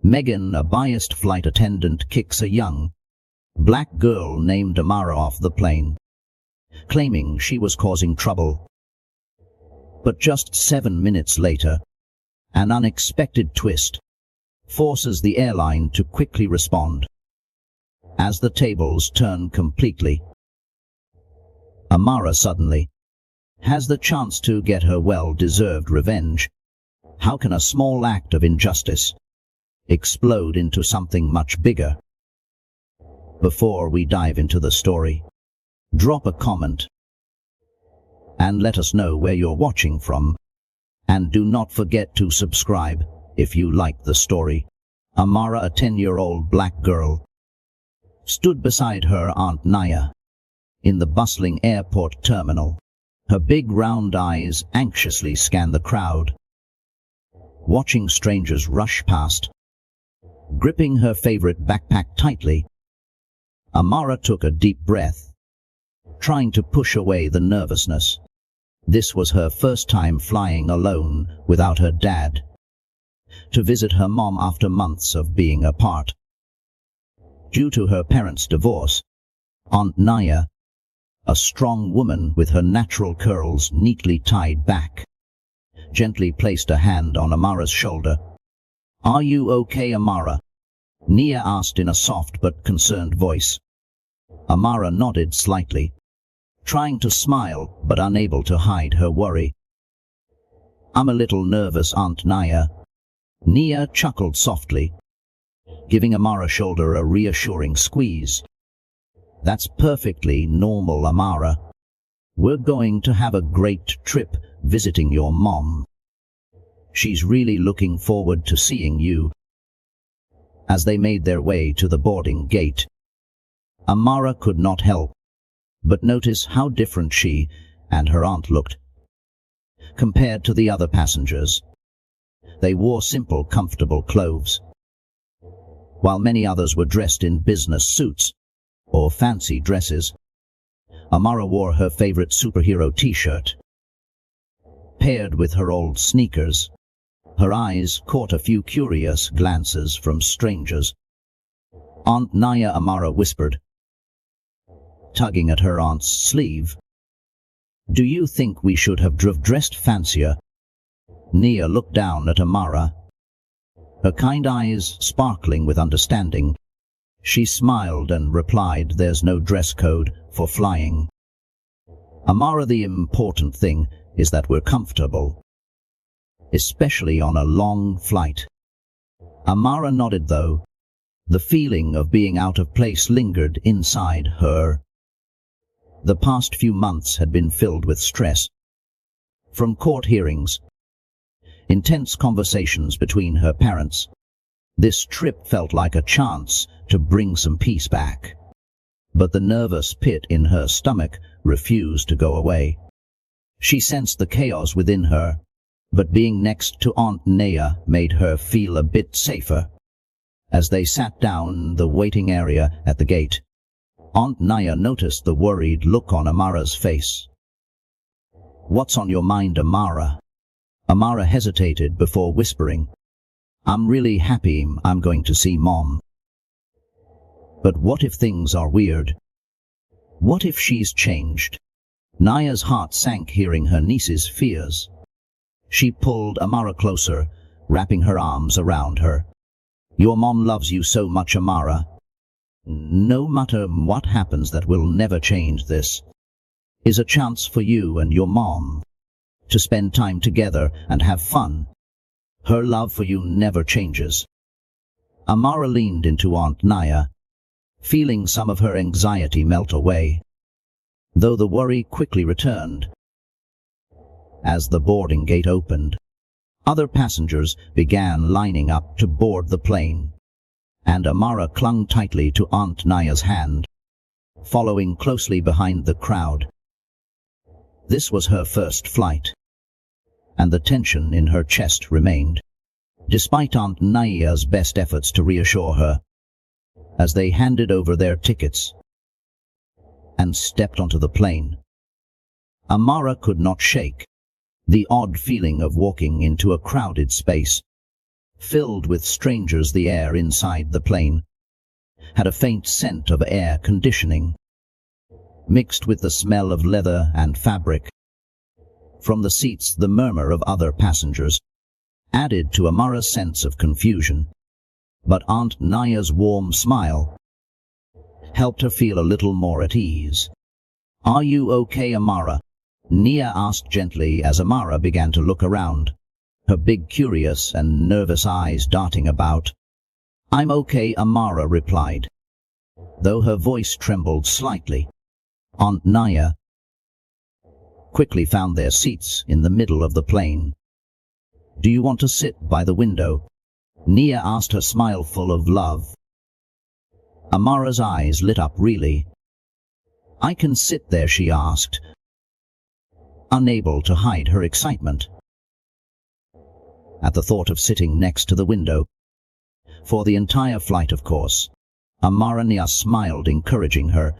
Megan, a biased flight attendant, kicks a young black girl named Amara off the plane, claiming she was causing trouble. But just 7 minutes later, an unexpected twist forces the airline to quickly respond. As the tables turn completely, Amara suddenly has the chance to get her well-deserved revenge. How can a small act of injustice explode into something much bigger? Before we dive into the story, drop a comment and let us know where you're watching from. And do not forget to subscribe if you like the story. Amara, a 10-year-old black girl, stood beside her Aunt Naya in the bustling airport terminal. Her big round eyes anxiously scan the crowd, watching strangers rush past. Gripping her favorite backpack tightly, Amara took a deep breath, trying to push away the nervousness. This was her first time flying alone without her dad, to visit her mom after months of being apart. Due to her parents' divorce, Aunt Naya, a strong woman with her natural curls neatly tied back, gently placed a hand on Amara's shoulder. "Are you okay, Amara?" Nia asked in a soft but concerned voice. Amara nodded slightly, trying to smile but unable to hide her worry. "I'm a little nervous, Aunt Naya." Nia chuckled softly, giving Amara's shoulder a reassuring squeeze. "That's perfectly normal, Amara. We're going to have a great trip visiting your mom. She's really looking forward to seeing you." As they made their way to the boarding gate, Amara could not help but notice how different she and her aunt looked compared to the other passengers. They wore simple, comfortable clothes, while many others were dressed in business suits or fancy dresses. Amara wore her favorite superhero t-shirt, paired with her old sneakers. Her eyes caught a few curious glances from strangers. "Aunt Naya," Amara whispered, tugging at her aunt's sleeve. "Do you think we should have dressed fancier?" Nia looked down at Amara, her kind eyes sparkling with understanding. She smiled and replied, "There's no dress code for flying, Amara. The important thing is that we're comfortable, especially on a long flight." Amara nodded, though the feeling of being out of place lingered inside her. The past few months had been filled with stress. From court hearings, intense conversations between her parents, this trip felt like a chance to bring some peace back. But the nervous pit in her stomach refused to go away. She sensed the chaos within her, but being next to Aunt Naya made her feel a bit safer. As they sat down in the waiting area at the gate, Aunt Naya noticed the worried look on Amara's face. "What's on your mind, Amara?" Amara hesitated before whispering, "I'm really happy I'm going to see Mom. But what if things are weird? What if she's changed?" Naya's heart sank hearing her niece's fears. She pulled Amara closer, wrapping her arms around her. "Your mom loves you so much, Amara. No matter what happens, that will never change. This is a chance for you and your mom to spend time together and have fun. Her love for you never changes." Amara leaned into Aunt Naya, feeling some of her anxiety melt away, though the worry quickly returned. As the boarding gate opened, other passengers began lining up to board the plane, and Amara clung tightly to Aunt Naya's hand, following closely behind the crowd. This was her first flight, and the tension in her chest remained, despite Aunt Naya's best efforts to reassure her. As they handed over their tickets and stepped onto the plane, Amara could not shake the odd feeling of walking into a crowded space, filled with strangers. The air inside the plane had a faint scent of air conditioning, mixed with the smell of leather and fabric. From the seats, the murmur of other passengers added to Amara's sense of confusion, but Aunt Naya's warm smile helped her feel a little more at ease. "Are you okay, Amara?" Nia asked gently as Amara began to look around, her big, curious and nervous eyes darting about. "I'm okay," Amara replied, though her voice trembled slightly. Aunt Naya quickly found their seats in the middle of the plane. "Do you want to sit by the window?" Nia asked, her smile full of love. Amara's eyes lit up. "Really? I can sit there?" she asked, unable to hide her excitement at the thought of sitting next to the window. For the entire flight, of course. Amara Nia smiled, encouraging her.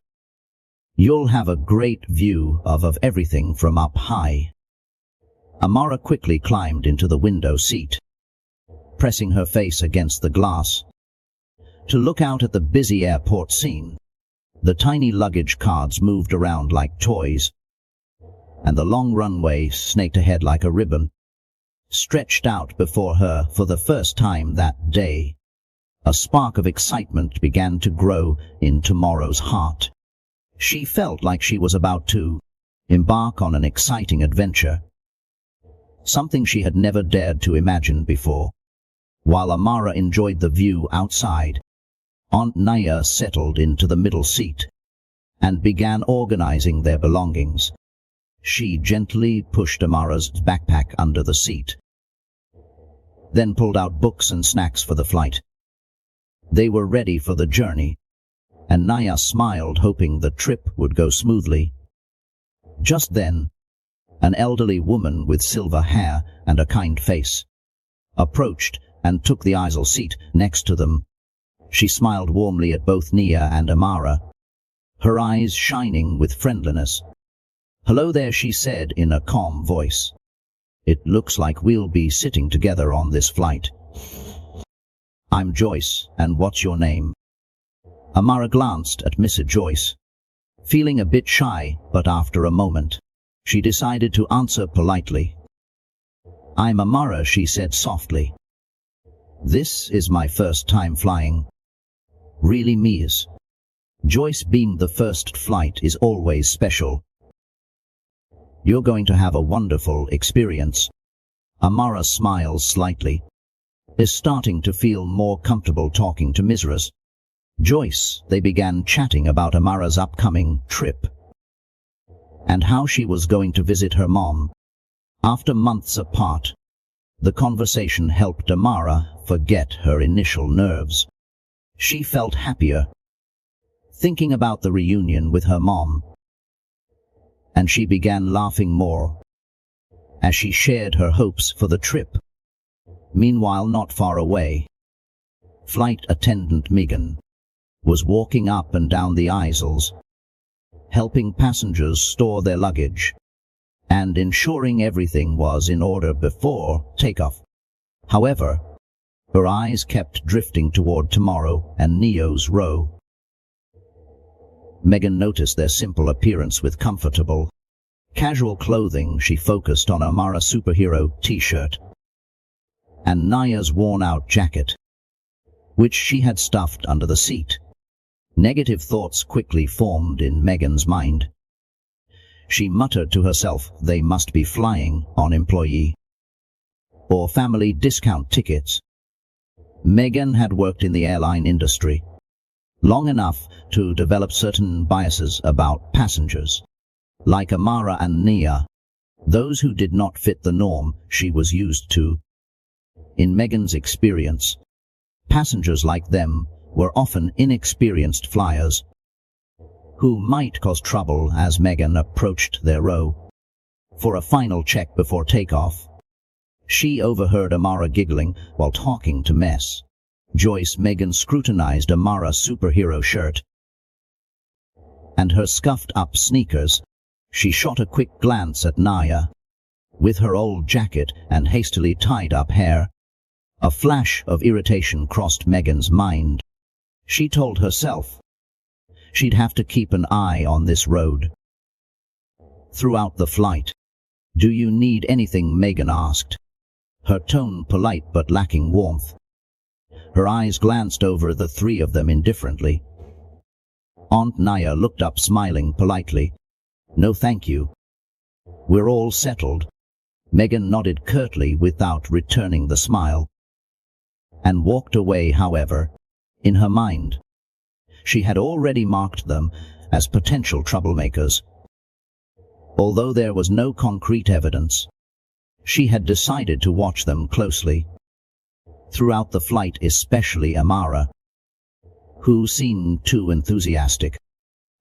"You'll have a great view of everything from up high." Amara quickly climbed into the window seat, pressing her face against the glass to look out at the busy airport scene. The tiny luggage carts moved around like toys, and the long runway snaked ahead like a ribbon, stretched out before her. For the first time that day, a spark of excitement began to grow in Tomorrow's heart. She felt like she was about to embark on an exciting adventure, something she had never dared to imagine before. While Amara enjoyed the view outside, Aunt Naya settled into the middle seat and began organizing their belongings. She gently pushed Amara's backpack under the seat, then pulled out books and snacks for the flight. They were ready for the journey, and Naya smiled, hoping the trip would go smoothly. Just then, an elderly woman with silver hair and a kind face approached and took the aisle seat next to them. She smiled warmly at both Nia and Amara, her eyes shining with friendliness. "Hello there," she said in a calm voice. "It looks like we'll be sitting together on this flight. I'm Joyce, and what's your name?" Amara glanced at Miss Joyce, feeling a bit shy, but after a moment, she decided to answer politely. "I'm Amara," she said softly. "This is my first time flying." "Really, Mies?" Joyce beamed. "The first flight is always special. You're going to have a wonderful experience." Amara smiled slightly, is starting to feel more comfortable talking to Mrs. Joyce. They began chatting about Amara's upcoming trip and how she was going to visit her mom. After months apart, the conversation helped Amara forget her initial nerves. She felt happier thinking about the reunion with her mom, and she began laughing more as she shared her hopes for the trip. Meanwhile, not far away, flight attendant Megan was walking up and down the aisles, helping passengers store their luggage and ensuring everything was in order before takeoff. However, her eyes kept drifting toward Tomorrow and Neo's row. Megan noticed their simple appearance with comfortable, casual clothing. She focused on Amara's superhero t-shirt and Naya's worn-out jacket, which she had stuffed under the seat. Negative thoughts quickly formed in Megan's mind. She muttered to herself, "They must be flying on employee or family discount tickets." Megan had worked in the airline industry long enough to develop certain biases about passengers, like Amara and Nia, those who did not fit the norm she was used to. In Megan's experience, passengers like them were often inexperienced flyers who might cause trouble. As Megan approached their row for a final check before takeoff, she overheard Amara giggling while talking to Miss Joyce. Megan scrutinized Amara's superhero shirt and her scuffed-up sneakers. She shot a quick glance at Naya, with her old jacket and hastily tied-up hair. A flash of irritation crossed Megan's mind. She told herself she'd have to keep an eye on this road. Throughout the flight, "Do you need anything?" Megan asked, her tone polite but lacking warmth. Her eyes glanced over the three of them indifferently. Aunt Naya looked up, smiling politely. "No, thank you. We're all settled." Megan nodded curtly without returning the smile, and walked away. However, in her mind, she had already marked them as potential troublemakers. Although there was no concrete evidence, she had decided to watch them closely. Throughout the flight, especially Amara, who seemed too enthusiastic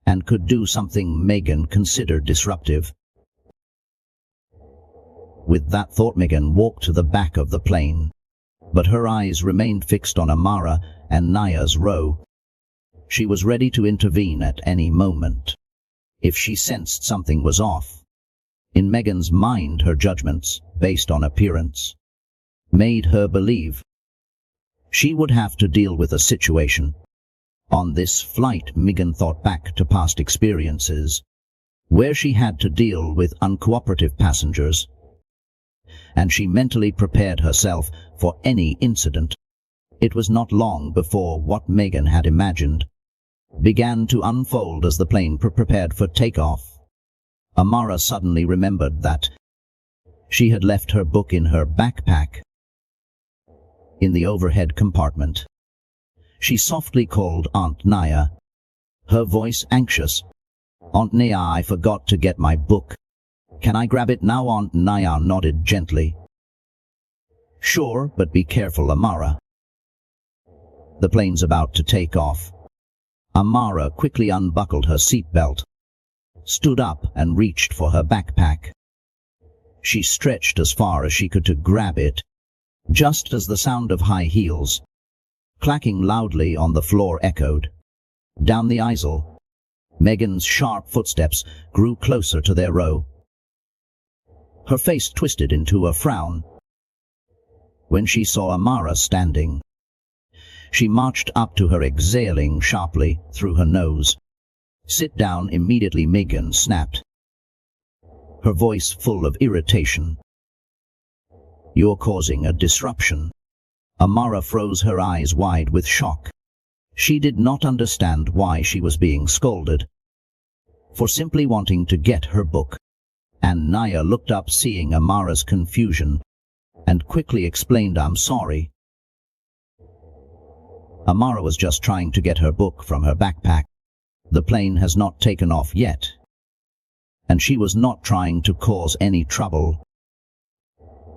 and could do something Megan considered disruptive. With that thought, Megan walked to the back of the plane, but her eyes remained fixed on Amara and Naya's row. She was ready to intervene at any moment if she sensed something was off. In Megan's mind, her judgments, based on appearance, made her believe she would have to deal with a situation. On this flight, Megan thought back to past experiences where she had to deal with uncooperative passengers, and she mentally prepared herself for any incident. It was not long before what Megan had imagined began to unfold as the plane prepared for takeoff. Amara suddenly remembered that she had left her book in her backpack in the overhead compartment. She softly called Aunt Naya, her voice anxious. "Aunt Naya, I forgot to get my book. Can I grab it now?" Aunt Naya nodded gently. "Sure, but be careful, Amara. The plane's about to take off." Amara quickly unbuckled her seatbelt, stood up and reached for her backpack. She stretched as far as she could to grab it, just as the sound of high heels clacking loudly on the floor echoed. Down the aisle, Megan's sharp footsteps grew closer to their row. Her face twisted into a frown when she saw Amara standing. She marched up to her, exhaling sharply through her nose. "Sit down immediately," Megan snapped, her voice full of irritation. "You're causing a disruption." Amara froze, her eyes wide with shock. She did not understand why she was being scolded for simply wanting to get her book. And Naya looked up, seeing Amara's confusion, and quickly explained, "I'm sorry." Amara was just trying to get her book from her backpack. The plane has not taken off yet, and she was not trying to cause any trouble.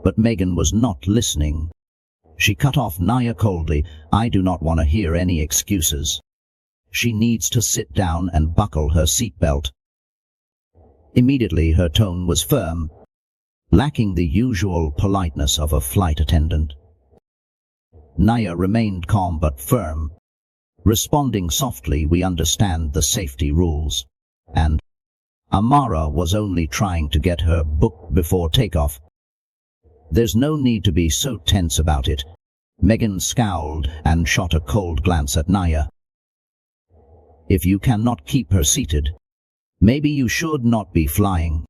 But Megan was not listening. She cut off Naya coldly. "I do not want to hear any excuses. She needs to sit down and buckle her seatbelt." Immediately her tone was firm, lacking the usual politeness of a flight attendant. Naya remained calm but firm, responding softly, "We understand the safety rules." And Amara was only trying to get her book before takeoff. "There's no need to be so tense about it." Megan scowled and shot a cold glance at Naya. "If you cannot keep her seated, maybe you should not be flying.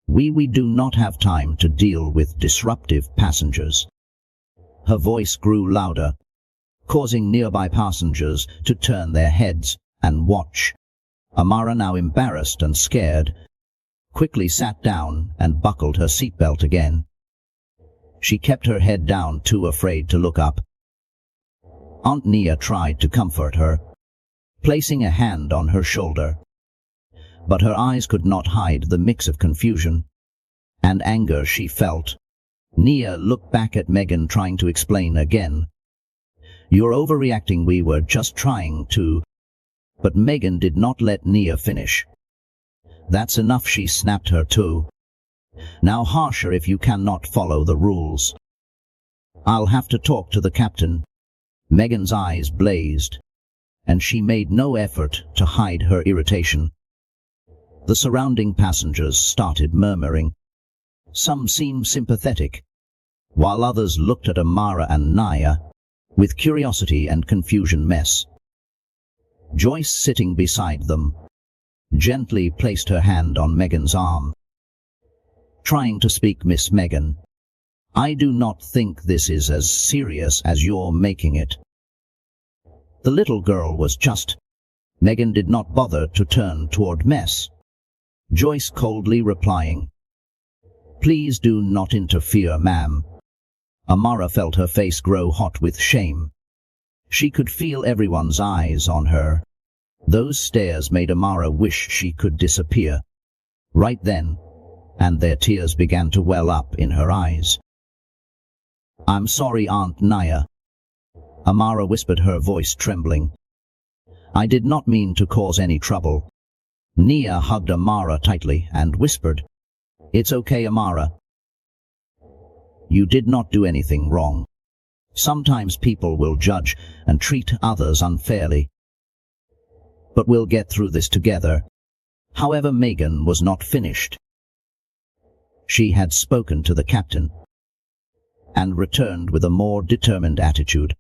We do not have time to deal with disruptive passengers." Her voice grew louder, causing nearby passengers to turn their heads and watch. Amara, now embarrassed and scared, quickly sat down and buckled her seatbelt again. She kept her head down, too afraid to look up. Aunt Naya tried to comfort her, placing a hand on her shoulder, but her eyes could not hide the mix of confusion and anger she felt. Naya looked back at Megan, trying to explain again. "You're overreacting, we were just trying to..." But Megan did not let Naya finish. "That's enough," she snapped her too. "Now harsher if you cannot follow the rules. I'll have to talk to the captain." Megan's eyes blazed, and she made no effort to hide her irritation. The surrounding passengers started murmuring. Some seemed sympathetic, while others looked at Amara and Naya with curiosity and confusion mess. Joyce, sitting beside them, gently placed her hand on Megan's arm. Trying to speak, Miss Megan, I do not think this is as serious as you're making it. The little girl was just. Megan did not bother to turn toward Mess, Joyce coldly replying, Please do not interfere, ma'am. Amara felt her face grow hot with shame. She could feel everyone's eyes on her. Those stares made Amara wish she could disappear right then, and their tears began to well up in her eyes. I'm sorry, Aunt Naya, Amara whispered, her voice trembling. I did not mean to cause any trouble. Nia hugged Amara tightly and whispered, It's okay, Amara. You did not do anything wrong. Sometimes people will judge and treat others unfairly. But we'll get through this together. However, Megan was not finished. She had spoken to the captain and returned with a more determined attitude.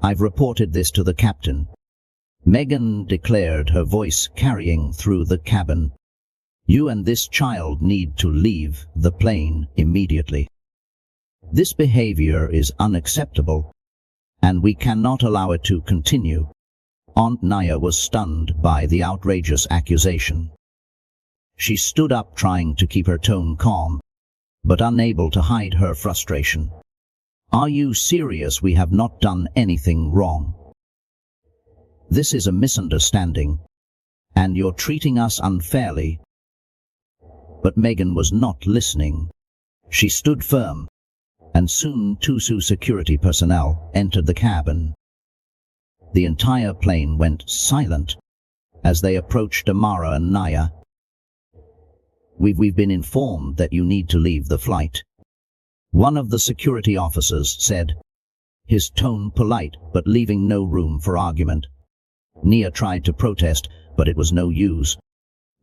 I've reported this to the captain, Megan declared, her voice carrying through the cabin. You and this child need to leave the plane immediately. This behavior is unacceptable, and we cannot allow it to continue. Aunt Naya was stunned by the outrageous accusation. She stood up, trying to keep her tone calm, but unable to hide her frustration. Are you serious? We have not done anything wrong. This is a misunderstanding, and you're treating us unfairly. But Megan was not listening. She stood firm, and soon 2 security personnel entered the cabin. The entire plane went silent as they approached Amara and Naya. We've been informed that you need to leave the flight, one of the security officers said, his tone polite but leaving no room for argument. Nia tried to protest, but it was no use.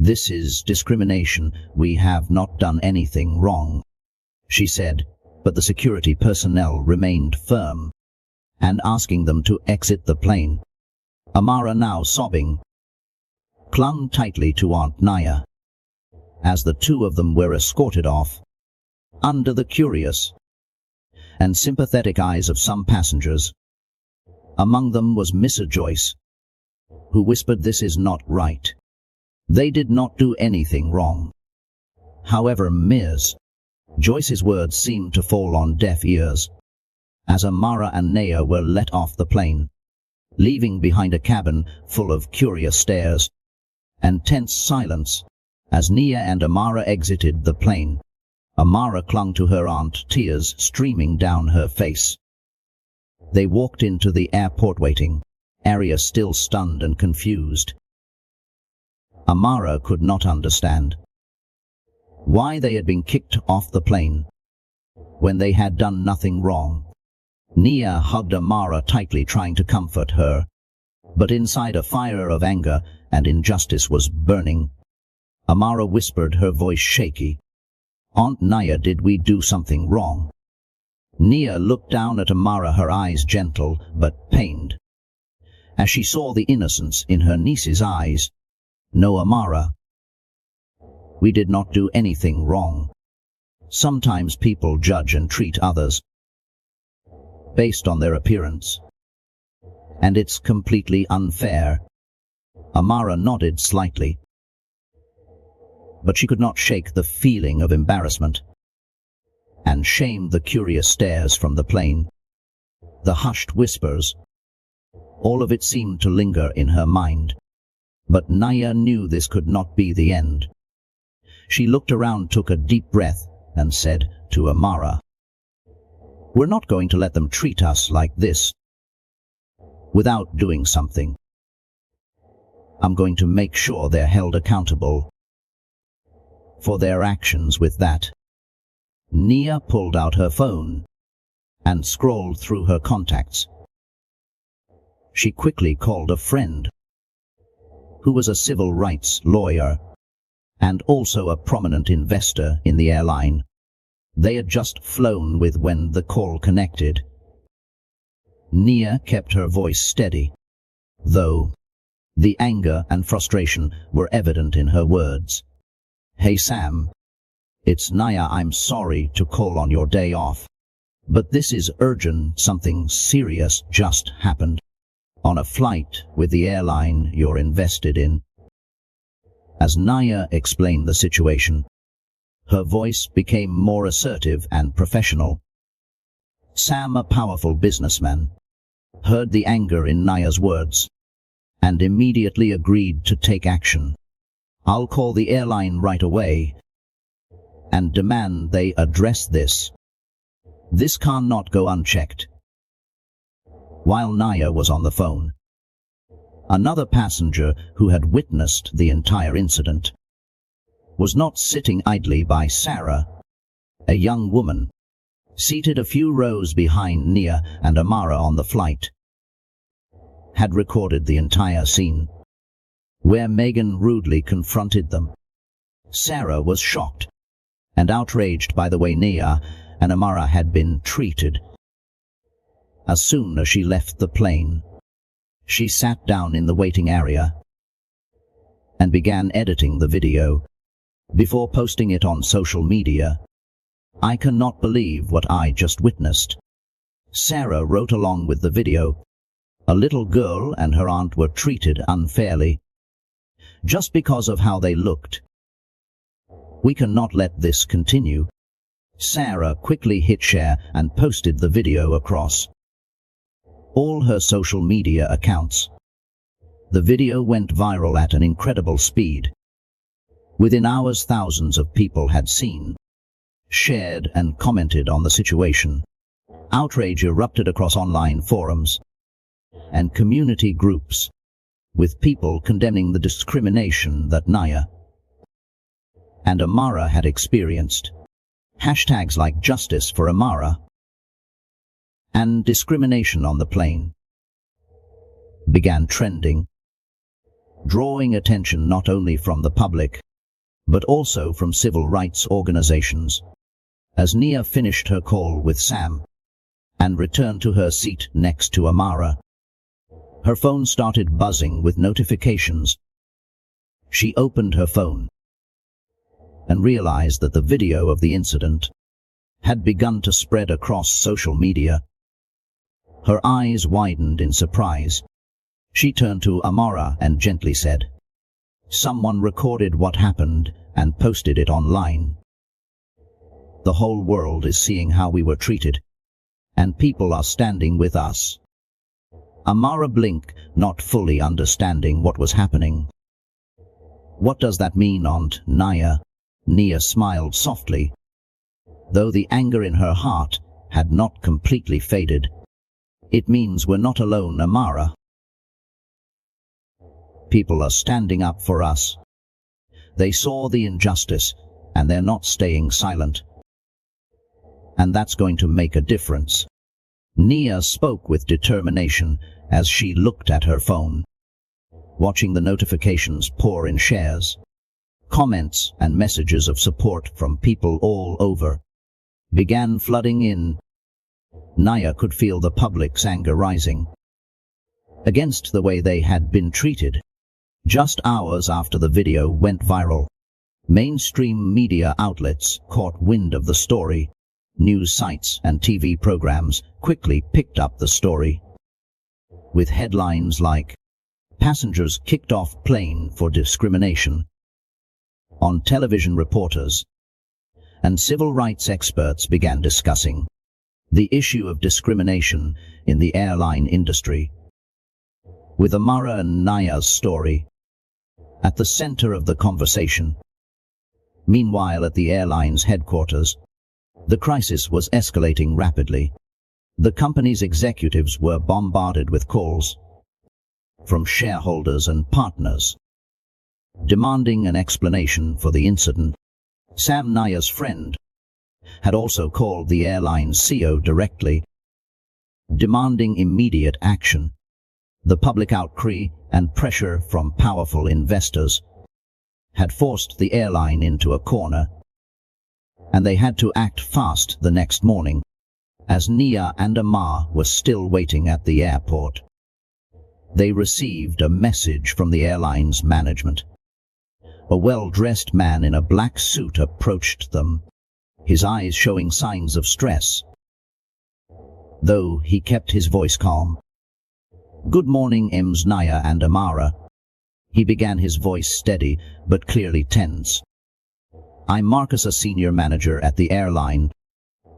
This is discrimination. We have not done anything wrong, she said, but the security personnel remained firm and asking them to exit the plane. Amara, now sobbing, clung tightly to Aunt Naya as the two of them were escorted off, under the curious and sympathetic eyes of some passengers. Among them was Mr. Joyce, who whispered, This is not right. They did not do anything wrong. However, Ms. Joyce's words seemed to fall on deaf ears, as Amara and Naya were let off the plane, leaving behind a cabin full of curious stares and tense silence. As Nia and Amara exited the plane, Amara clung to her aunt, tears streaming down her face. They walked into the airport waiting area, still stunned and confused. Amara could not understand why they had been kicked off the plane when they had done nothing wrong. Nia hugged Amara tightly, trying to comfort her, but inside a fire of anger and injustice was burning. Amara whispered, her voice shaky, Aunt Naya, did we do something wrong? Nia looked down at Amara, her eyes gentle but pained, as she saw the innocence in her niece's eyes. No, Amara. We did not do anything wrong. Sometimes people judge and treat others based on their appearance, and it's completely unfair. Amara nodded slightly, but she could not shake the feeling of embarrassment and shame. The curious stares from the plane, the hushed whispers, all of it seemed to linger in her mind. But Naya knew this could not be the end. She looked around, took a deep breath, and said to Amara, We're not going to let them treat us like this without doing something. I'm going to make sure they're held accountable for their actions. With that, Nia pulled out her phone and scrolled through her contacts. She quickly called a friend who was a civil rights lawyer and also a prominent investor in the airline. they had just flown with when the call connected. Nia kept her voice steady, though the anger and frustration were evident in her words. "Hey Sam, it's Nia. I'm sorry to call on your day off, but this is urgent. Something serious just happened on a flight with the airline you're invested in." As Nia explained the situation, her voice became more assertive and professional. Sam, a powerful businessman, heard the anger in Nia's words and immediately agreed to take action. "I'll call the airline right away and demand they address this. This cannot go unchecked." While Nia was on the phone, another passenger who had witnessed the entire incident was not sitting idly by. Sarah, a young woman, seated a few rows behind Nia and Amara on the flight, had recorded the entire scene, where Megan rudely confronted them. Sarah was shocked and outraged by the way Nia and Amara had been treated. As soon as she left the plane, she sat down in the waiting area and began editing the video before posting it on social media. "I cannot believe what I just witnessed," Sarah wrote along with the video. "A little girl and her aunt were treated unfairly just because of how they looked. We cannot let this continue." Sarah quickly hit share and posted the video across all her social media accounts. The video went viral at an incredible speed. Within hours, thousands of people had seen, shared, and commented on the situation. Outrage erupted across online forums and community groups, with people condemning the discrimination that Nia and Amara had experienced. Hashtags like "Justice for Amara" and "discrimination on the plane" began trending, drawing attention not only from the public, but also from civil rights organizations. As Nia finished her call with Sam and returned to her seat next to Amara, her phone started buzzing with notifications. She opened her phone and realized that the video of the incident had begun to spread across social media. Her eyes widened in surprise. She turned to Amara and gently said, "Someone recorded what happened and posted it online. The whole world is seeing how we were treated, and people are standing with us." Amara blinked, not fully understanding what was happening. "What does that mean, Aunt Nia?" Nia smiled softly, though the anger in her heart had not completely faded. "It means we're not alone, Amara. People are standing up for us. They saw the injustice, and they're not staying silent. And that's going to make a difference." Nia spoke with determination as she looked at her phone, watching the notifications pour in. Shares, comments, and messages of support from people all over began flooding in. Nia could feel the public's anger rising against the way they had been treated. Just hours after the video went viral, mainstream media outlets caught wind of the story. News sites and TV programs quickly picked up the story, with headlines like "Passengers kicked off plane for discrimination." On television, reporters and civil rights experts began discussing the issue of discrimination in the airline industry, with Amara and Nia's story at the center of the conversation. Meanwhile, at the airline's headquarters, the crisis was escalating rapidly. The company's executives were bombarded with calls from shareholders and partners, demanding an explanation for the incident. Sam, Nia's friend, had also called the airline's CEO directly, demanding immediate action. The public outcry and pressure from powerful investors had forced the airline into a corner, and they had to act fast the next morning, as Nia and Amar were still waiting at the airport. They received a message from the airline's management. A well-dressed man in a black suit approached them, his eyes showing signs of stress, though he kept his voice calm. "Good morning, Ms. Nia and Amara." He began, his voice steady but clearly tense. "I'm Marcus, a senior manager at the airline.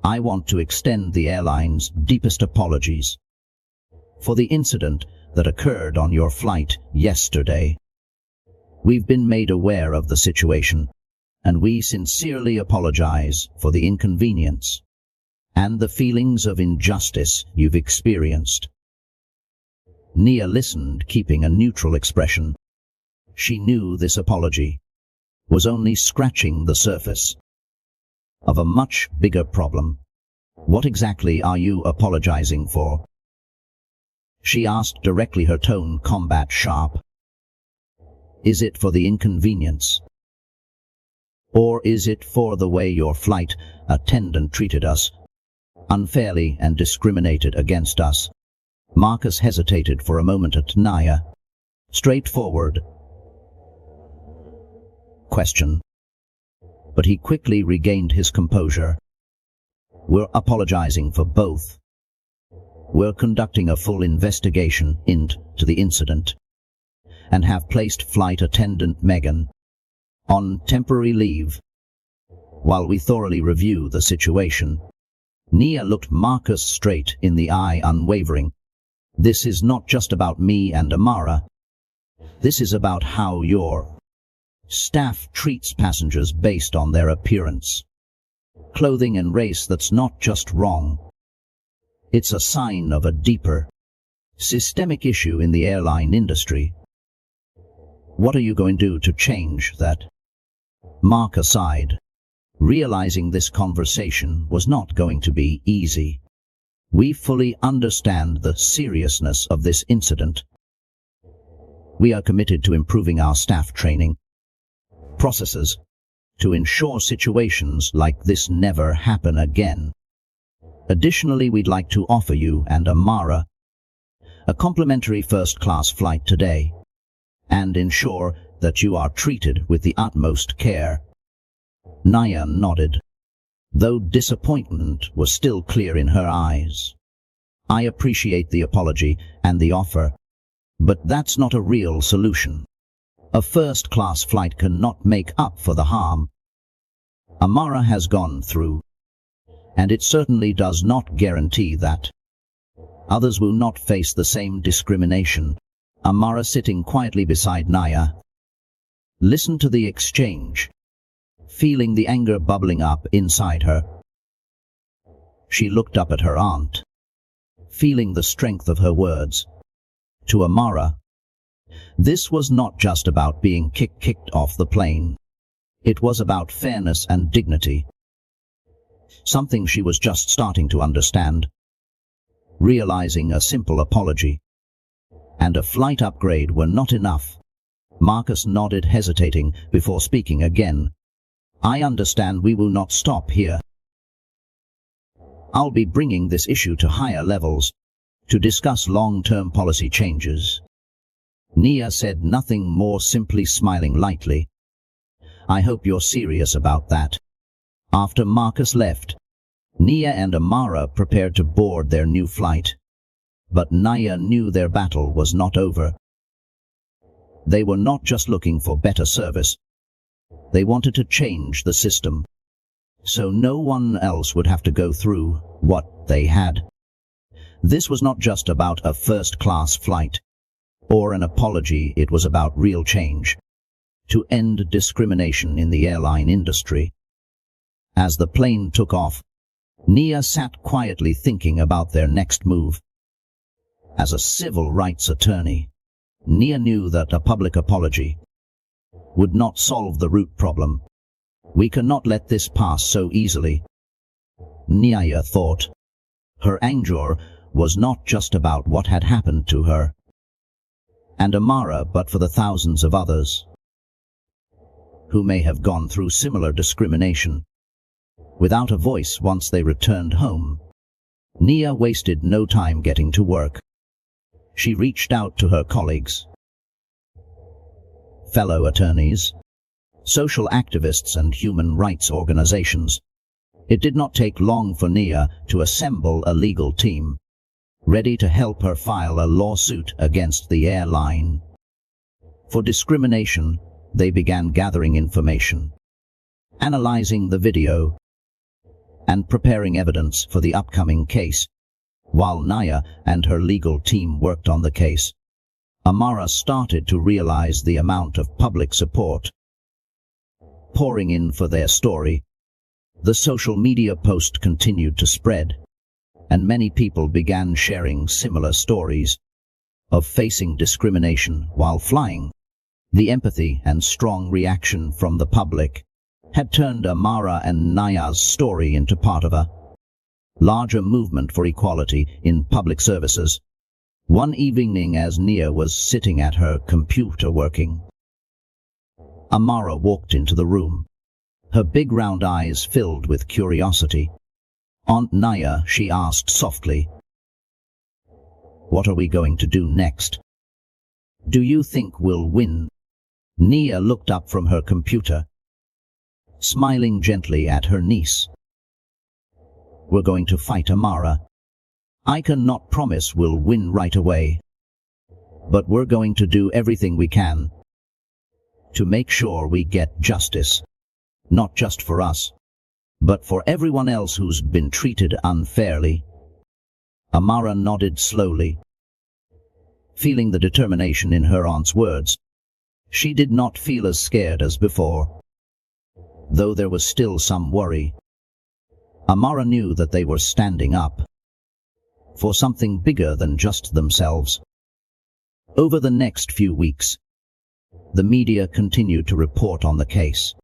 I want to extend the airline's deepest apologies for the incident that occurred on your flight yesterday. We've been made aware of the situation, and we sincerely apologize for the inconvenience and the feelings of injustice you've experienced." Nia listened, keeping a neutral expression. She knew this apology was only scratching the surface of a much bigger problem. "What exactly are you apologizing for?" she asked directly, her tone combat sharp. "Is it for the inconvenience? Or is it for the way your flight attendant treated us unfairly and discriminated against us?" Marcus hesitated for a moment at Nia. Straightforward question. But he quickly regained his composure. "We're apologizing for both. We're conducting a full investigation into the incident and have placed flight attendant Megan on temporary leave while we thoroughly review the situation." Nia looked Marcus straight in the eye, unwavering. "This is not just about me and Amara. This is about how your staff treats passengers based on their appearance, clothing and race. That's not just wrong. It's a sign of a deeper, systemic issue in the airline industry. What are you going to do to change that?" Marcus sighed, realizing this conversation was not going to be easy. "We fully understand the seriousness of this incident. We are committed to improving our staff training processes to ensure situations like this never happen again. Additionally, we'd like to offer you and Amara a complimentary first-class flight today and ensure that you are treated with the utmost care." Nia nodded, though disappointment was still clear in her eyes. "I appreciate the apology and the offer, but that's not a real solution. A first-class flight cannot make up for the harm Amara has gone through, and it certainly does not guarantee that others will not face the same discrimination." Amara, sitting quietly beside Nia, listened to the exchange, feeling the anger bubbling up inside her. She looked up at her aunt, feeling the strength of her words. To Amara, this was not just about being kicked off the plane. It was about fairness and dignity, something she was just starting to understand. Realizing a simple apology and a flight upgrade were not enough, Marcus nodded, hesitating before speaking again. "I understand. We will not stop here. I'll be bringing this issue to higher levels to discuss long-term policy changes." Nia said nothing more, simply smiling lightly. "I hope you're serious about that." After Marcus left, Nia and Amara prepared to board their new flight. But Nia knew their battle was not over. They were not just looking for better service. They wanted to change the system, so no one else would have to go through what they had. This was not just about a first-class flight or an apology. It was about real change to end discrimination in the airline industry. As the plane took off, Nia sat quietly thinking about their next move. As a civil rights attorney, Nia knew that a public apology would not solve the root problem. "We cannot let this pass so easily," Nia thought. Her anger was not just about what had happened to her and Amara, but for the thousands of others who may have gone through similar discrimination. without a voice once they returned home. Nia wasted no time getting to work. She reached out to her colleagues, fellow attorneys, social activists and human rights organizations. It did not take long for Nia to assemble a legal team, ready to help her file a lawsuit against the airline. For discrimination, they began gathering information, analyzing the video, and preparing evidence for the upcoming case. While Nia and her legal team worked on the case, Amara started to realize the amount of public support pouring in for their story. The social media post continued to spread, and many people began sharing similar stories of facing discrimination while flying. The empathy and strong reaction from the public had turned Amara and Nia's story into part of a larger movement for equality in public services. One evening, as Nia was sitting at her computer working, Amara walked into the room, her big round eyes filled with curiosity. "Aunt Nia," she asked softly, "what are we going to do next? Do you think we'll win?" Nia looked up from her computer, smiling gently at her niece. "We're going to fight Amara. I cannot promise we'll win right away, but we're going to do everything we can to make sure we get justice, not just for us, but for everyone else who's been treated unfairly." Amara nodded slowly, feeling the determination in her aunt's words. She did not feel as scared as before, though there was still some worry. Amara knew that they were standing up for something bigger than just themselves. Over the next few weeks, the media continued to report on the case,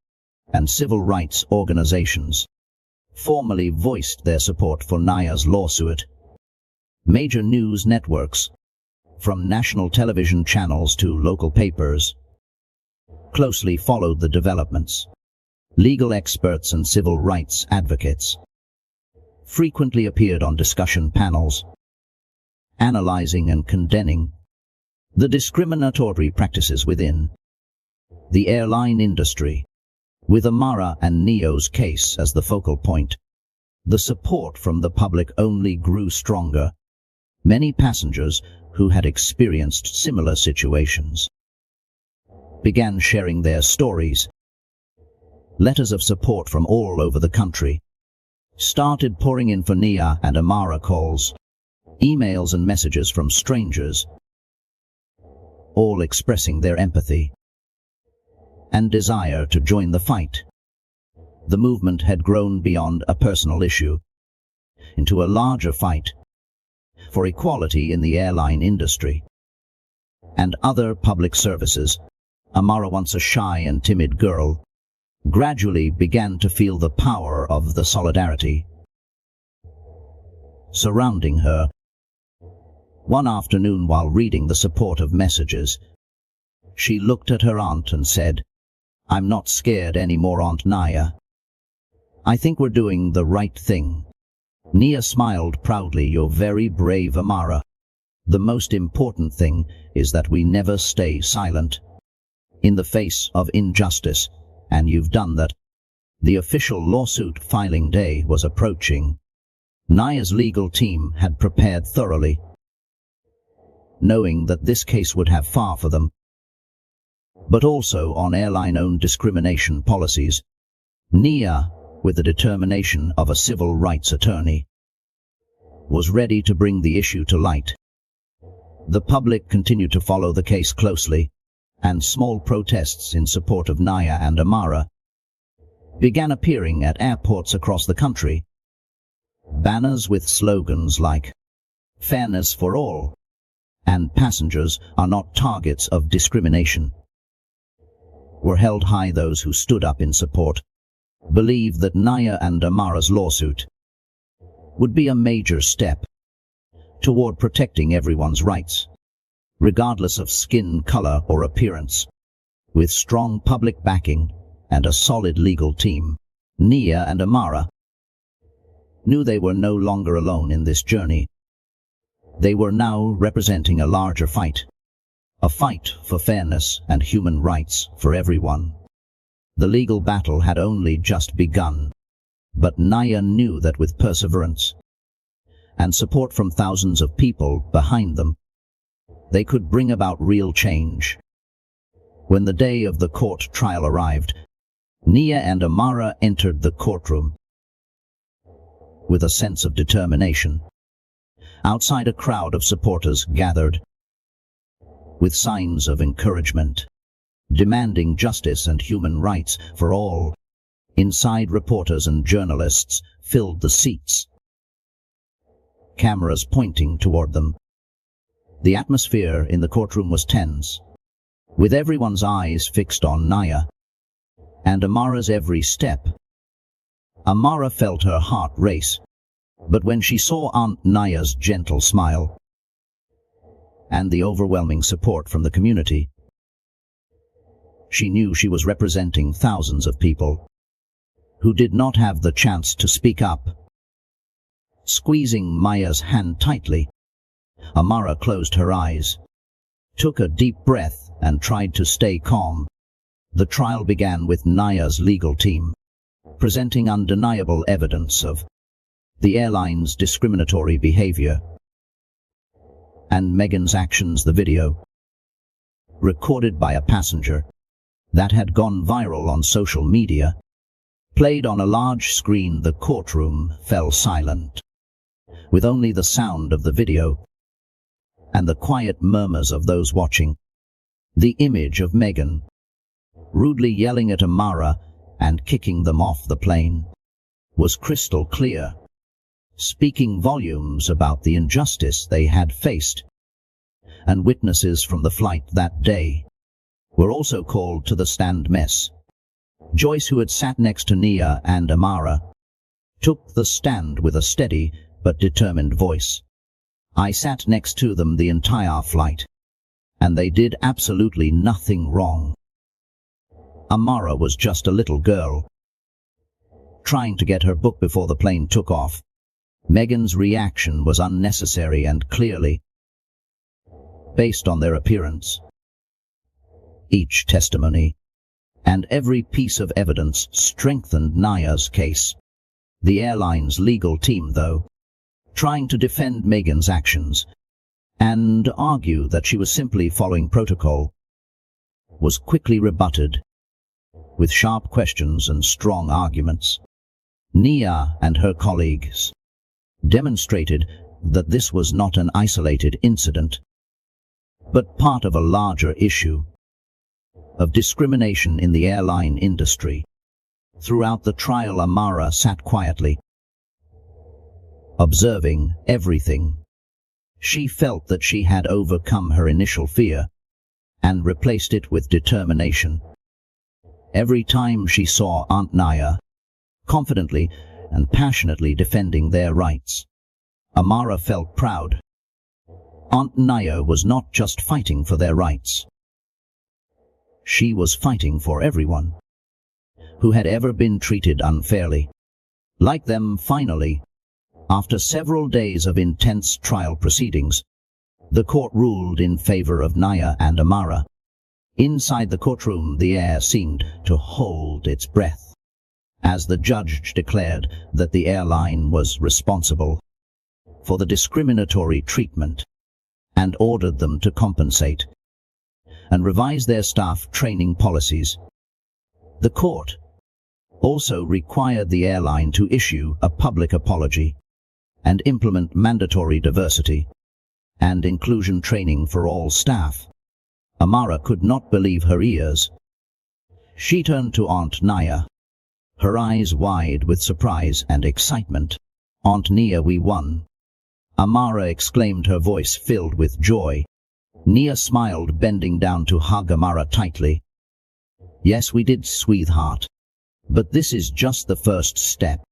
and civil rights organizations formally voiced their support for Nia's lawsuit. Major news networks, from national television channels to local papers, closely followed the developments. Legal experts and civil rights advocates frequently appeared on discussion panels, analyzing and condemning the discriminatory practices within the airline industry. With Amara and Nia's case as the focal point, the support from the public only grew stronger. Many passengers who had experienced similar situations began sharing their stories. Letters of support from all over the country started pouring in for Nia and Amara. Calls, emails and messages from strangers, all expressing their empathy and desire to join the fight. The movement had grown beyond a personal issue into a larger fight for equality in the airline industry and other public services. Amara, once a shy and timid girl, gradually began to feel the power of the solidarity surrounding her. One afternoon, while reading the supportive messages, she looked at her aunt and said, "I'm not scared anymore, Aunt Nia. I think we're doing the right thing." Nia smiled proudly. "You're very brave, Amara. The most important thing is that we never stay silent in the face of injustice, and you've done that." The official lawsuit filing day was approaching. Nia's legal team had prepared thoroughly, knowing that this case would have far for them, but also on airline-owned discrimination policies. Nia, with the determination of a civil rights attorney, was ready to bring the issue to light. The public continued to follow the case closely, and small protests in support of Nia and Amara began appearing at airports across the country. Banners with slogans like "Fairness for all" and "Passengers are not targets of discrimination" were held high. Those who stood up in support believed that Nia and Amara's lawsuit would be a major step toward protecting everyone's rights, regardless of skin color or appearance. With strong public backing and a solid legal team, Nia and Amara knew they were no longer alone in this journey. They were now representing a larger fight. A fight for fairness and human rights for everyone. The legal battle had only just begun, but Naya knew that with perseverance and support from thousands of people behind them, they could bring about real change. When the day of the court trial arrived, Nia and Amara entered the courtroom with a sense of determination. Outside, a crowd of supporters gathered with signs of encouragement, demanding justice and human rights for all. Inside, reporters and journalists filled the seats, cameras pointing toward them. The atmosphere in the courtroom was tense, with everyone's eyes fixed on Naya and Amara's every step. Amara felt her heart race, but when she saw Aunt Naya's gentle smile and the overwhelming support from the community, she knew she was representing thousands of people who did not have the chance to speak up. Squeezing Maya's hand tightly, Amara closed her eyes, took a deep breath, and tried to stay calm. The trial began with Naya's legal team presenting undeniable evidence of the airline's discriminatory behavior and Megan's actions. The video, recorded by a passenger that had gone viral on social media, played on a large screen. The courtroom fell silent, with only the sound of the video and the quiet murmurs of those watching. The image of Megan rudely yelling at Amara and kicking them off the plane was crystal clear, speaking volumes about the injustice they had faced. And witnesses from the flight that day were also called to the stand. Miss Joyce, who had sat next to Nia and Amara, took the stand with a steady but determined voice. "I sat next to them the entire flight, and they did absolutely nothing wrong. Amara was just a little girl trying to get her book before the plane took off." Megan's reaction was unnecessary and clearly based on their appearance. Each testimony and every piece of evidence strengthened Naya's case. The airline's legal team, though, trying to defend Megan's actions and argue that she was simply following protocol, was quickly rebutted with sharp questions and strong arguments. Nia and her colleagues demonstrated that this was not an isolated incident, but part of a larger issue of discrimination in the airline industry. Throughout the trial, Amara sat quietly, observing everything. She felt that she had overcome her initial fear and replaced it with determination. Every time she saw Aunt Naya confidently and passionately defending their rights, Amara felt proud. Aunt Naya was not just fighting for their rights. She was fighting for everyone who had ever been treated unfairly like them. Finally, after several days of intense trial proceedings, the court ruled in favor of Naya and Amara. Inside the courtroom, the air seemed to hold its breath as the judge declared that the airline was responsible for the discriminatory treatment and ordered them to compensate and revise their staff training policies. The court also required the airline to issue a public apology and implement mandatory diversity and inclusion training for all staff. Amara could not believe her ears. She turned to Aunt Naya, her eyes wide with surprise and excitement. "Aunt Nia, we won!" Amara exclaimed, her voice filled with joy. Nia smiled, bending down to hug Amara tightly. "Yes, we did, sweetheart. But this is just the first step.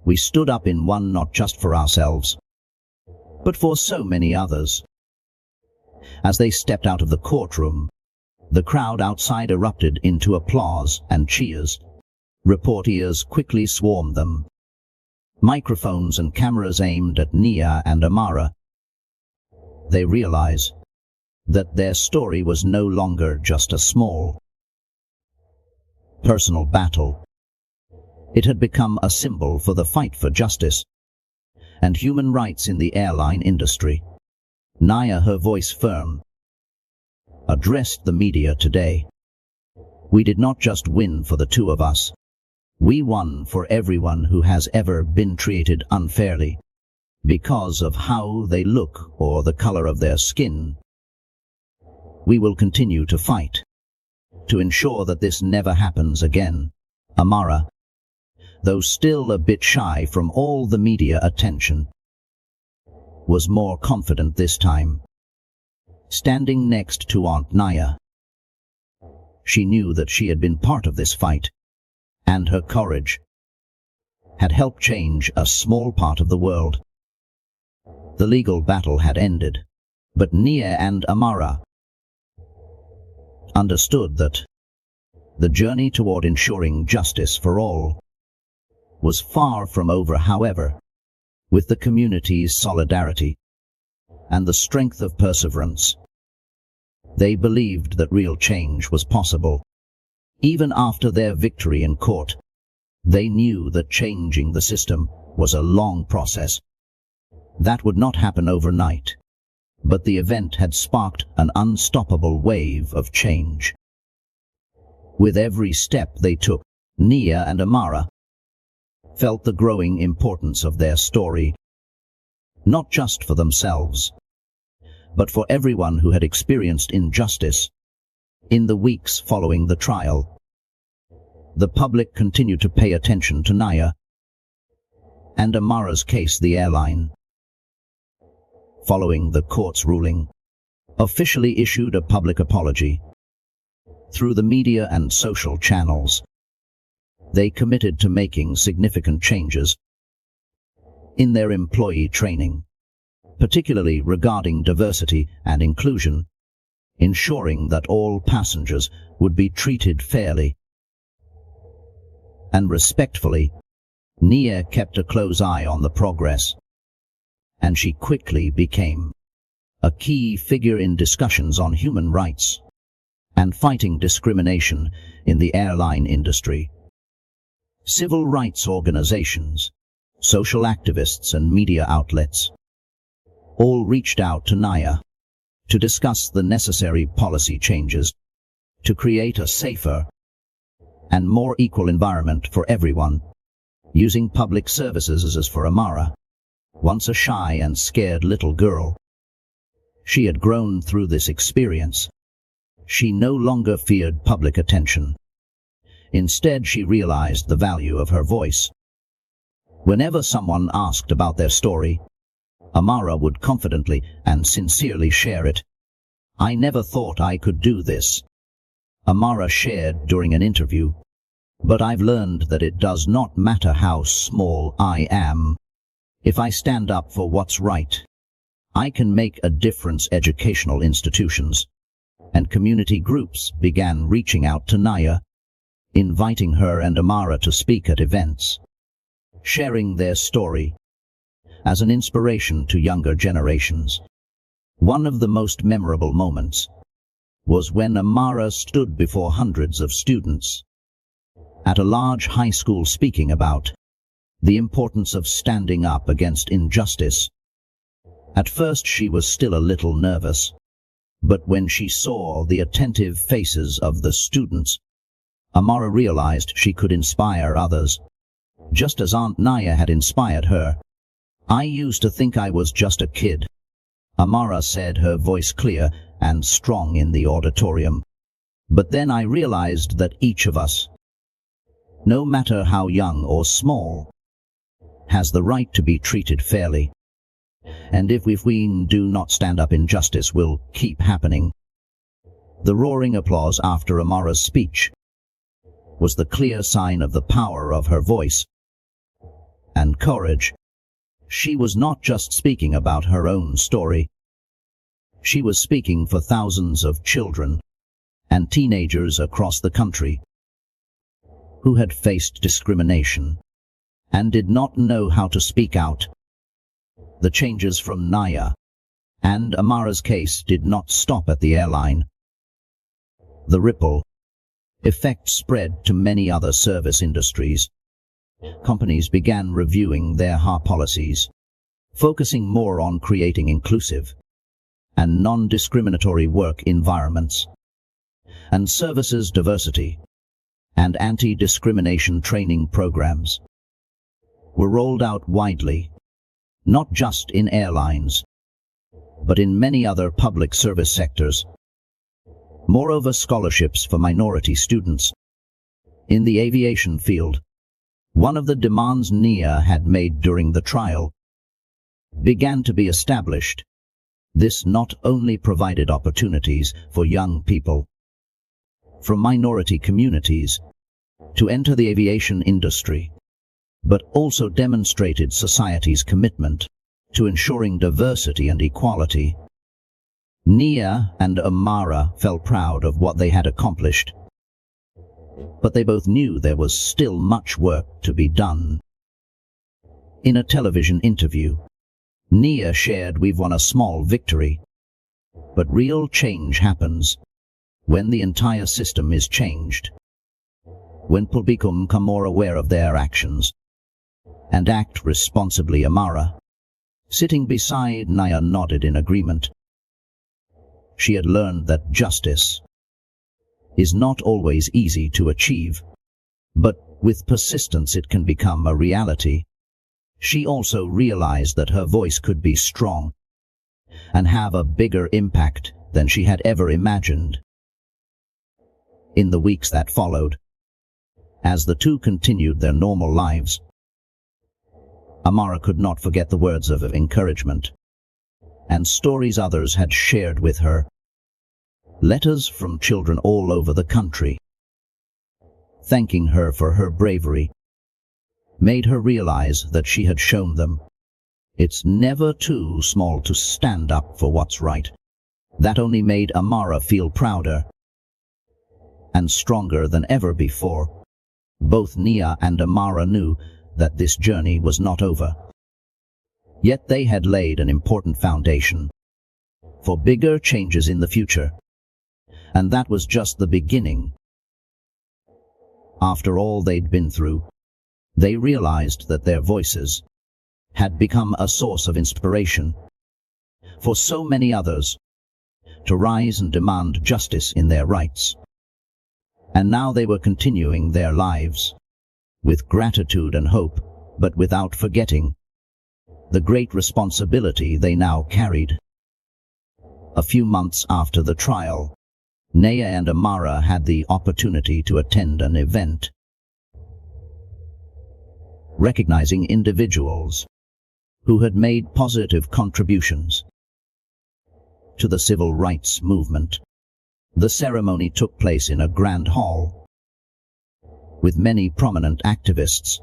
We stood up in one not just for ourselves, but for so many others." As they stepped out of the courtroom, the crowd outside erupted into applause and cheers. Reporters quickly swarmed them, microphones and cameras aimed at Nia and Amara. They realize that their story was no longer just a small, personal battle. It had become a symbol for the fight for justice and human rights in the airline industry. Nia, her voice firm, addressed the media today. We did not just win for the two of us. We won for everyone who has ever been treated unfairly because of how they look or the color of their skin. We will continue to fight to ensure that this never happens again. Amara, though still a bit shy from all the media attention, was more confident this time. Standing next to Aunt Nia, she knew that she had been part of this fight, and her courage had helped change a small part of the world. The legal battle had ended, but Nia and Amara understood that the journey toward ensuring justice for all was far from over. However, with the community's solidarity and the strength of perseverance, they believed that real change was possible. Even after their victory in court, they knew that changing the system was a long process. That would not happen overnight, but the event had sparked an unstoppable wave of change. With every step they took, Nia and Amara felt the growing importance of their story, not just for themselves, but for everyone who had experienced injustice. In the weeks following the trial, the public continued to pay attention to Nia and Amara's case. The airline, following the court's ruling, officially issued a public apology. Through the media and social channels, they committed to making significant changes in their employee training, particularly regarding diversity and inclusion, ensuring that all passengers would be treated fairly and respectfully. Nia kept a close eye on the progress, and she quickly became a key figure in discussions on human rights and fighting discrimination in the airline industry. Civil rights organizations, social activists, and media outlets all reached out to Nia to discuss the necessary policy changes to create a safer and more equal environment for everyone. Using public services as for Amara, once a shy and scared little girl, she had grown through this experience. She no longer feared public attention. Instead, she realized the value of her voice. Whenever someone asked about their story, Amara would confidently and sincerely share it. "I never thought I could do this," Amara shared during an interview, "but I've learned that it does not matter how small I am. If I stand up for what's right, I can make a difference." Educational institutions and community groups began reaching out to Nia, inviting her and Amara to speak at events, sharing their story as an inspiration to younger generations. One of the most memorable moments was when Amara stood before hundreds of students at a large high school speaking about the importance of standing up against injustice. At first she was still a little nervous, but when she saw the attentive faces of the students, Amara realized she could inspire others, just as Aunt Nia had inspired her. "I used to think I was just a kid," Amara said, her voice clear and strong in the auditorium. "But then I realized that each of us, no matter how young or small, has the right to be treated fairly. And if we do not stand up, injustice will keep happening." The roaring applause after Amara's speech was the clear sign of the power of her voice and courage. She was not just speaking about her own story. She was speaking for thousands of children and teenagers across the country who had faced discrimination and did not know how to speak out. The changes from Naya and Amara's case did not stop at the airline. The ripple effect spread to many other service industries. Companies began reviewing their HR policies, focusing more on creating inclusive and non-discriminatory work environments, and services diversity and anti-discrimination training programs were rolled out widely, not just in airlines, but in many other public service sectors. Moreover, scholarships for minority students in the aviation field, one of the demands Nia had made during the trial, began to be established. This not only provided opportunities for young people from minority communities to enter the aviation industry, but also demonstrated society's commitment to ensuring diversity and equality. Nia and Amara felt proud of what they had accomplished, but they both knew there was still much work to be done. In a television interview, Nia shared, "We've won a small victory, but real change happens when the entire system is changed. When people become more aware of their actions and act responsibly." Amara, sitting beside Nia, nodded in agreement. She had learned that justice is not always easy to achieve, but with persistence it can become a reality. She also realized that her voice could be strong and have a bigger impact than she had ever imagined. In the weeks that followed, as the two continued their normal lives, Amara could not forget the words of encouragement and stories others had shared with her. Letters from children all over the country, thanking her for her bravery, made her realize that she had shown them it's never too small to stand up for what's right. That only made Amara feel prouder and stronger than ever before. Both Nia and Amara knew that this journey was not over. Yet they had laid an important foundation for bigger changes in the future. And that was just the beginning. After all they'd been through, they realized that their voices had become a source of inspiration for so many others to rise and demand justice in their rights. And now they were continuing their lives with gratitude and hope, but without forgetting the great responsibility they now carried. A few months after the trial, Nia and Amara had the opportunity to attend an event recognizing individuals who had made positive contributions to the civil rights movement. The ceremony took place in a grand hall with many prominent activists,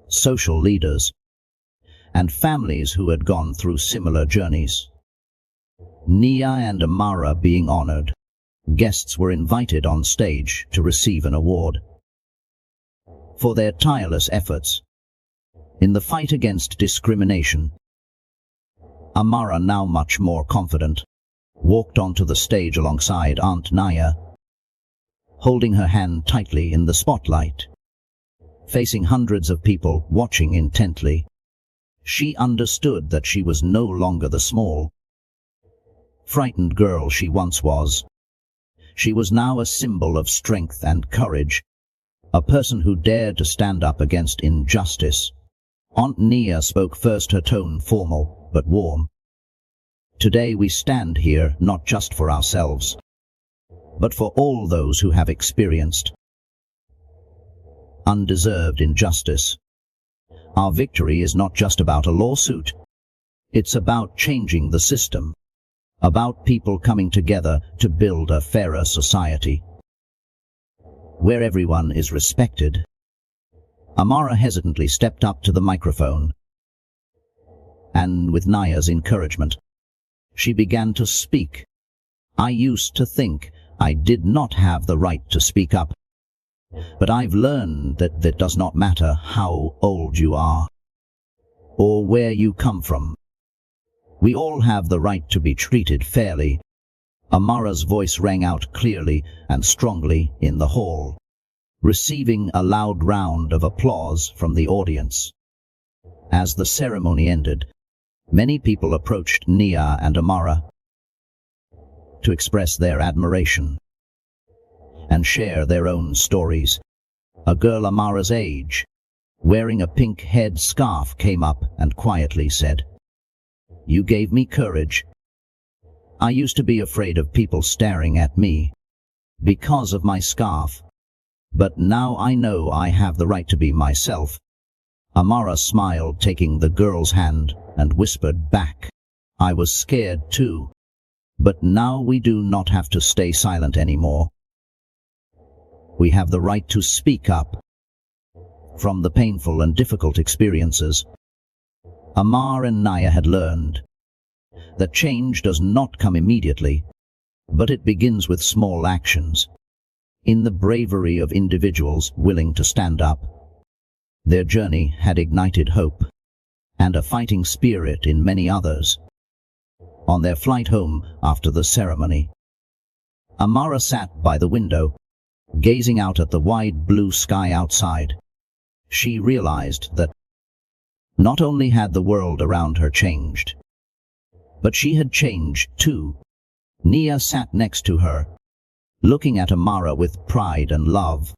social leaders, and families who had gone through similar journeys. Nia and Amara being honored, guests were invited on stage to receive an award for their tireless efforts in the fight against discrimination. Amara, now much more confident, walked onto the stage alongside Aunt Nia, holding her hand tightly in the spotlight. Facing hundreds of people watching intently, she understood that she was no longer the small, frightened girl she once was. She was now a symbol of strength and courage, a person who dared to stand up against injustice. Aunt Nia spoke first, her tone formal but warm. "Today we stand here not just for ourselves, but for all those who have experienced undeserved injustice. Our victory is not just about a lawsuit. It's about changing the system, about people coming together to build a fairer society where everyone is respected." Amara hesitantly stepped up to the microphone, and with Nia's encouragement, she began to speak. "I used to think I did not have the right to speak up. But I've learned that it does not matter how old you are or where you come from. We all have the right to be treated fairly. Amara's voice rang out clearly and strongly in the hall, receiving a loud round of applause from the audience. As the ceremony ended, many people approached Nia and Amara to express their admiration and share their own stories. A girl Amara's age, wearing a pink head scarf, came up and quietly said, "You gave me courage. I used to be afraid of people staring at me because of my scarf, but now I know I have the right to be myself." Amara smiled, taking the girl's hand, and whispered back, "I was scared too, but now we do not have to stay silent anymore. We have the right to speak up." From the painful and difficult experiences, Amara and Nia had learned that change does not come immediately, but it begins with small actions. In the bravery of individuals willing to stand up, their journey had ignited hope and a fighting spirit in many others. On their flight home after the ceremony, Amara sat by the window, gazing out at the wide blue sky outside. She realized that not only had the world around her changed, but she had changed too. Nia sat next to her, looking at Amara with pride and love.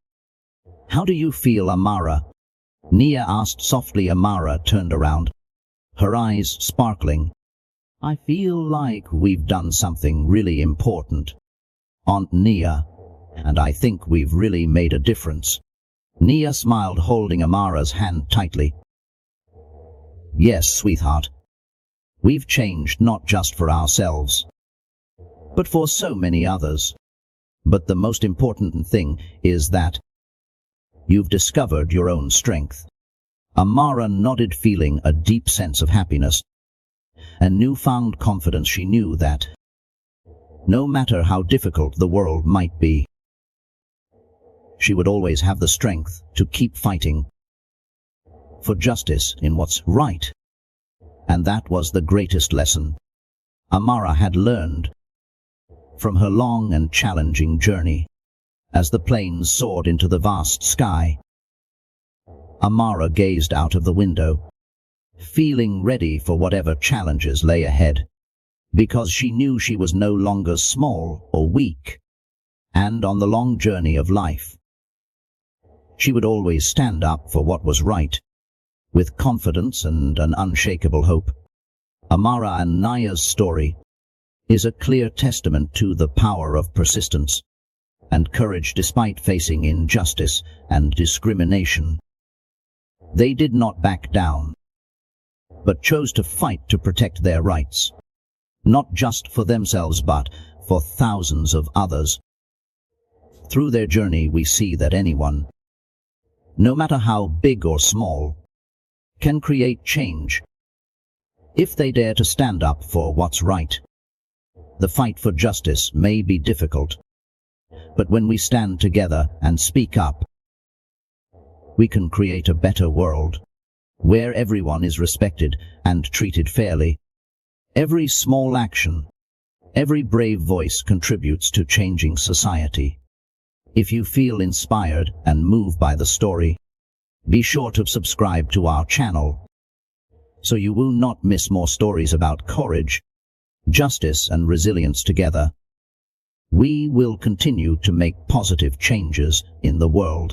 "How do you feel, Amara?" Nia asked softly. Amara turned around, her eyes sparkling. "I feel like we've done something really important, Aunt Nia, and I think we've really made a difference." Nia smiled, holding Amara's hand tightly. "Yes, sweetheart. We've changed not just for ourselves, but for so many others. But the most important thing is that you've discovered your own strength." Amara nodded, feeling a deep sense of happiness and newfound confidence. She knew that no matter how difficult the world might be, she would always have the strength to keep fighting for justice in what's right. And that was the greatest lesson Amara had learned from her long and challenging journey. As the planes soared into the vast sky, Amara gazed out of the window, feeling ready for whatever challenges lay ahead, because she knew she was no longer small or weak, and on the long journey of life, she would always stand up for what was right, with confidence and an unshakable hope. Amara and Nia's story is a clear testament to the power of persistence and courage despite facing injustice and discrimination. They did not back down, but chose to fight to protect their rights, not just for themselves but for thousands of others. Through their journey, we see that anyone, no matter how big or small, can create change if they dare to stand up for what's right. The fight for justice may be difficult, but when we stand together and speak up, we can create a better world where everyone is respected and treated fairly. Every small action, every brave voice contributes to changing society. If you feel inspired and moved by the story, be sure to subscribe to our channel so you will not miss more stories about courage, justice, and resilience. Together, we will continue to make positive changes in the world.